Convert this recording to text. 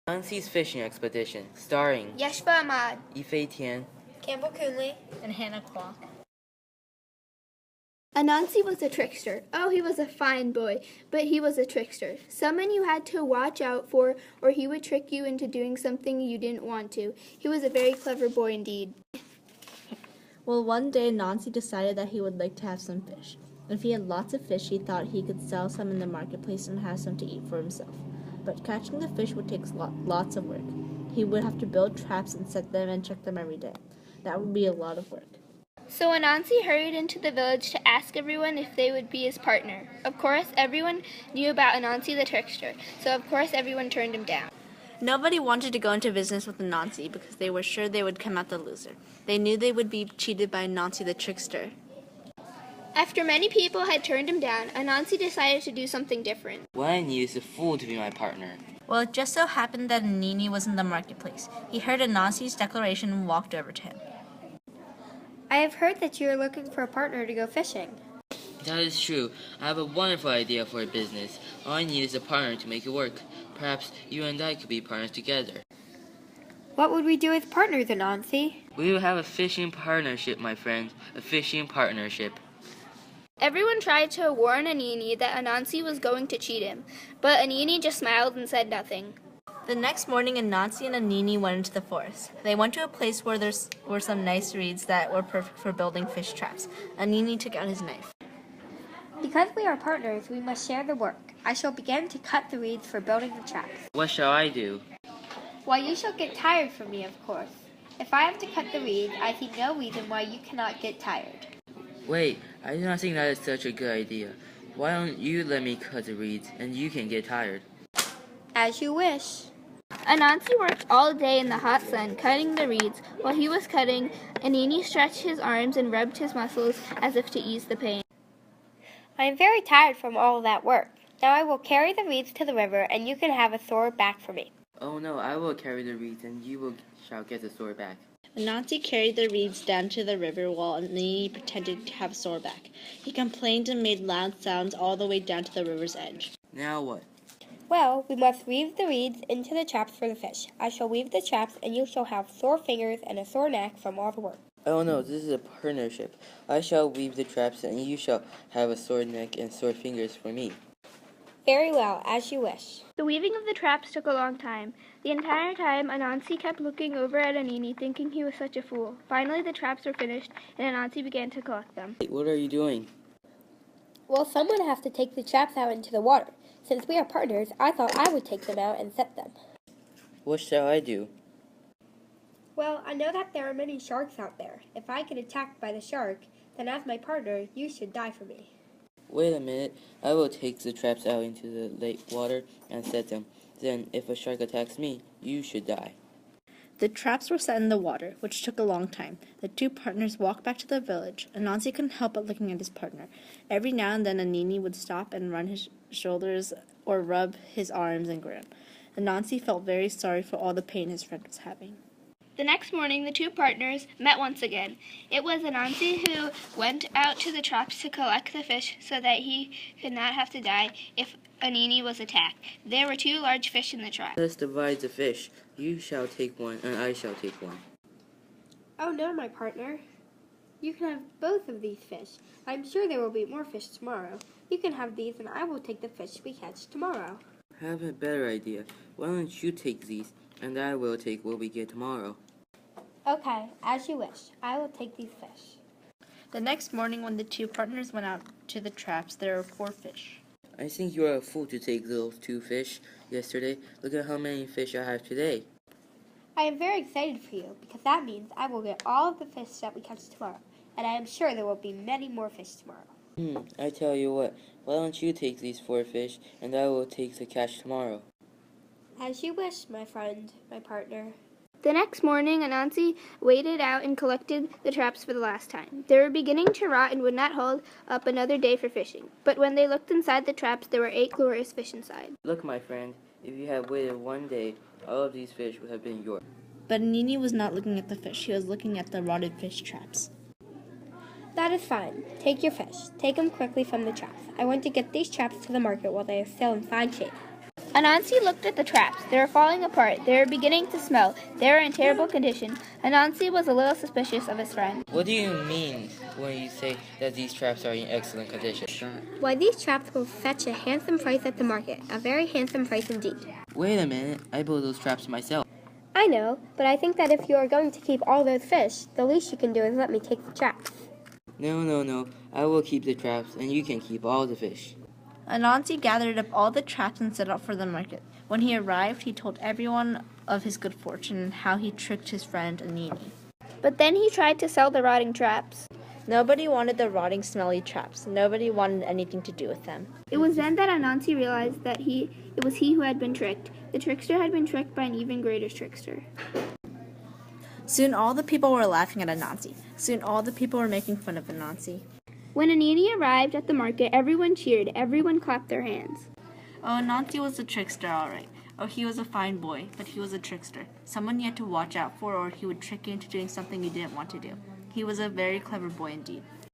Anansi's Fishing Expedition, starring Yashba Ahmad, Yifei Tian, Campbell Coonley, and Hannah Kwok. Anansi was a trickster. Oh, he was a fine boy, but he was a trickster. Someone you had to watch out for, or he would trick you into doing something you didn't want to. He was a very clever boy indeed. Well, one day Anansi decided that he would like to have some fish. If he had lots of fish, he thought he could sell some in the marketplace and have some to eat for himself. But catching the fish would take lots of work. He would have to build traps and set them and check them every day. That would be a lot of work. So Anansi hurried into the village to ask everyone if they would be his partner. Of course, everyone knew about Anansi the trickster, so of course everyone turned him down. Nobody wanted to go into business with Anansi because they were sure they would come out the loser. They knew they would be cheated by Anansi the trickster. After many people had turned him down, Anansi decided to do something different. What I need is a fool to be my partner. Well, it just so happened that Anini was in the marketplace. He heard Anansi's declaration and walked over to him. I have heard that you are looking for a partner to go fishing. That is true. I have a wonderful idea for a business. All I need is a partner to make it work. Perhaps you and I could be partners together. What would we do as partners, Anansi? We will have a fishing partnership, my friend. A fishing partnership. Everyone tried to warn Anini that Anansi was going to cheat him, but Anini just smiled and said nothing. The next morning, Anansi and Anini went into the forest. They went to a place where there were some nice reeds that were perfect for building fish traps. Anini took out his knife. Because we are partners, we must share the work. I shall begin to cut the reeds for building the traps. What shall I do? Why, you shall get tired from me, of course. If I have to cut the reeds, I see no reason why you cannot get tired. Wait, I do not think that is such a good idea. Why don't you let me cut the reeds and you can get tired? As you wish. Anansi worked all day in the hot sun, cutting the reeds. While he was cutting, Anini stretched his arms and rubbed his muscles as if to ease the pain. I am very tired from all that work. Now I will carry the reeds to the river, and you can have a sword back for me. Oh no, I will carry the reeds and you shall get the sword back. Anansi carried the reeds down to the river while Anini pretended to have a sore back. He complained and made loud sounds all the way down to the river's edge. Now what? Well, we must weave the reeds into the traps for the fish. I shall weave the traps, and you shall have sore fingers and a sore neck from all the work. Oh no, this is a partnership. I shall weave the traps and you shall have a sore neck and sore fingers for me. Very well, as you wish. The weaving of the traps took a long time. The entire time, Anansi kept looking over at Anini, thinking he was such a fool. Finally, the traps were finished, and Anansi began to collect them. Hey, what are you doing? Well, someone has to take the traps out into the water. Since we are partners, I thought I would take them out and set them. What shall I do? Well, I know that there are many sharks out there. If I get attacked by the shark, then as my partner, you should die for me. Wait a minute. I will take the traps out into the lake water and set them. Then, if a shark attacks me, you should die. The traps were set in the water, which took a long time. The two partners walked back to the village. Anansi couldn't help but looking at his partner. Every now and then Anini would stop and run his shoulders or rub his arms and grin. Anansi felt very sorry for all the pain his friend was having. The next morning, the two partners met once again. It was Anansi who went out to the traps to collect the fish so that he could not have to die if Anini was attacked. There were two large fish in the trap. Let us divide the fish. You shall take one, and I shall take one. Oh no, my partner. You can have both of these fish. I'm sure there will be more fish tomorrow. You can have these, and I will take the fish we catch tomorrow. I have a better idea. Why don't you take these, and I will take what we get tomorrow. Okay, as you wish. I will take these fish. The next morning when the two partners went out to the traps, there were 4 fish. I think you are a fool to take those 2 fish yesterday. Look at how many fish I have today. I am very excited for you, because that means I will get all of the fish that we catch tomorrow, and I am sure there will be many more fish tomorrow. I tell you what, why don't you take these 4 fish, and I will take the catch tomorrow. As you wish, my friend, my partner. The next morning, Anansi waded out and collected the traps for the last time. They were beginning to rot and would not hold up another day for fishing. But when they looked inside the traps, there were 8 glorious fish inside. Look, my friend, if you had waited one day, all of these fish would have been yours. But Nini was not looking at the fish. She was looking at the rotted fish traps. That is fine. Take your fish. Take them quickly from the traps. I want to get these traps to the market while they are still in fine shape. Anansi looked at the traps. They were falling apart. They were beginning to smell. They were in terrible condition. Anansi was a little suspicious of his friend. What do you mean when you say that these traps are in excellent condition? Why, these traps will fetch a handsome price at the market. A very handsome price indeed. Wait a minute, I built those traps myself. I know, but I think that if you are going to keep all those fish, the least you can do is let me take the traps. No, I will keep the traps and you can keep all the fish. Anansi gathered up all the traps and set out for the market. When he arrived, he told everyone of his good fortune and how he tricked his friend Anini. But then he tried to sell the rotting traps. Nobody wanted the rotting, smelly traps. Nobody wanted anything to do with them. It was then that Anansi realized that it was he who had been tricked. The trickster had been tricked by an even greater trickster. Soon all the people were laughing at Anansi. Soon all the people were making fun of Anansi. When Anini arrived at the market, everyone cheered. Everyone clapped their hands. Oh, Anansi was a trickster, all right. Oh, he was a fine boy, but he was a trickster. Someone you had to watch out for, or he would trick you into doing something you didn't want to do. He was a very clever boy indeed.